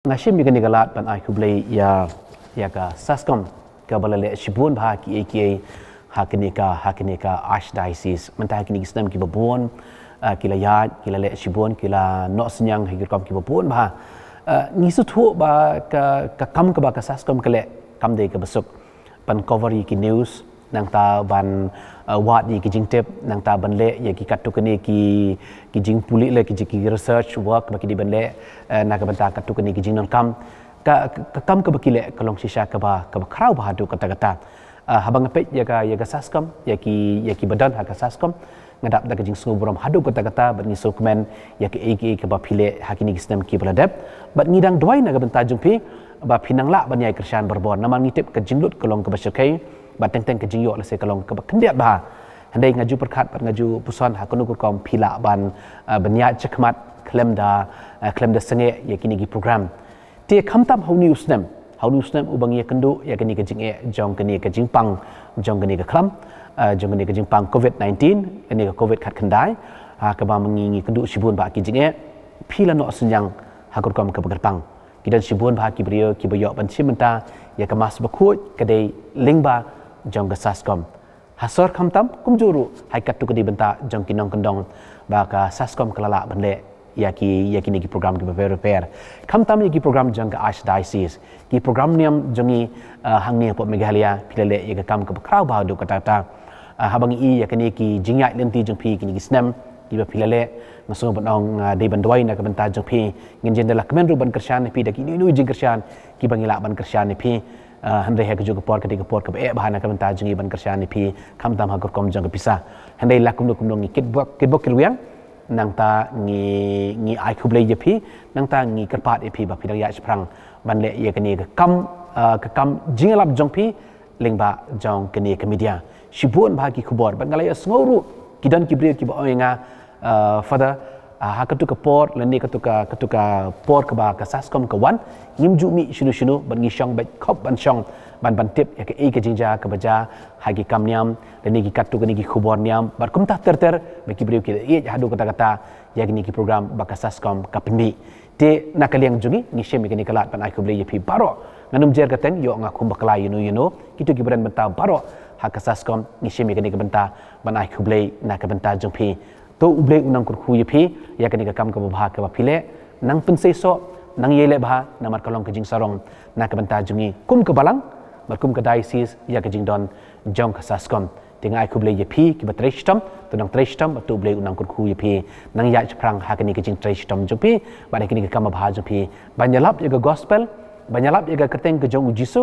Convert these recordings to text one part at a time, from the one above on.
Ngashim mi gani galat pan ai kublai ya ka saskom ka balale shibun bha ki aka hakinika archdiocese mentah kini Islam ki babon kila yat kila le shibun kila no senyang higirkom ki babon bha ngisu thu ba ka kam ka ba ka saskom kale kam de ka besuk pan cover ki news nang ta ban wat ni ki jingtep nang ta ban le ya ki katu kini ki jing puli le ki research work ba ki di ban le na ka banta katu kini ki jing non kam ka kam ka bakile kalong shisha ka ba krau ba hadu kata habang apet ya ka saskom ya ki badan ha ka saskom ngadap da ka jing sungu buram hadu kata ban ni dokumen ya ki aka ka ba phile hakini Islam ki baladap bat ngidang doi na ka banta jumpi ba pinang la ban yai krisyan berbon naman ngitip ka jinglut kalong ka basyakai bat teng ke jingyo la se kalong ke kendiat bah handai ngaju perkat pat ngaju pusan ha kunu kom phila ban banya chakmat klem da senge ya kini gi program te khamtam hauni usnem ubang ya kendu ya kini ke jinge jong kini ke jingpang jong kini ke klam jong kini ke jingpang covid-19 ini ke covid khat khandai ha ka ba mengingi kendu sibun ba ki jinge phila no senyang ha kom ke berpang kidan sibun ba ki brio ki boyo ban simenta ya ke mas bakut kedai lingba jong ke saskom hasor khamtam kumjuru hai katu ke di benta jong kinong kendong ba ka saskom kelala bende ya ki ni program ki repair khamtam ki program jong ke archdiocese ki program niam jongi hangni po Meghalaya pilale ya ke kam ke krau ba do kata habang I ya ki jingai lenti jong pi ki ni snam ki ba pilale masung bonong de bandoi na ke benta jong pi ngin jendela kemen ru ban kersyan pi da ki ni jing kersyan ki bangila ban kersyan pi handai ha ke por ke bahana ka benta jungi ban kersyan pi kham tam ha kom jong ke pisah handai lakum ngi kitbok kilwiang nang ta ngi ai khublei je pi nang ta ngi kerpat pi ba pidang ya sprang ban le ye ke ni ke kam jingalap jong pi lingba jong ke ni ke media shibun ba ki khubor ban ngalaya sngoru kidan ki bre ki ba oinga father ha katu ke por leni katu ka por ke ba ka saskom ke wan ngimju mi shinu ban ngi shong ba khop ban shong ban tip ya ke ke jingja ke baja ha ki kam niam leni ki katu ke ni ki khubor niam bar kum ta ter ba ki breu ki ye hadu kata ya ni ki program ba ka saskom ka pemi te nakaliang jungi ngi shem ke ni kalat pan ai kuble ye pi baro nganum jer kateng yo nga khum bakla you kitu ki bran benta baro ha ka saskom ngi shem ke ni ka benta ban ai kuble na ka benta jungpi to uble unang kurku yepi ya kani ka kam ka bah ka phile nang pensei so nang yele bah namar kalong ka jing sarong na ka banta jungi kum ka balang kum ka diocese ya ka jing don jong ka saskom tingai kuble yepi ki batrestam to nang trestam to uble unang kurku yepi nang ya prang ha kani ka jing trestam jupi ba kani ka kam bah jupi banyalap ya gospel banyalap ya keteng ke jong jisu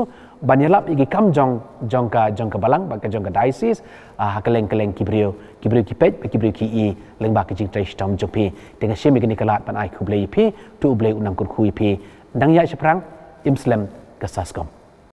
banyalap ya kam jong ka balang ba ka jong ka diocese ha keleng ki brio ki pet ki brio ki I leng ba ka jing trestam jupi dengan shemi kini kalat pan ai kuble yepi to uble unang kurku yepi nang ya prang imslam ka saskom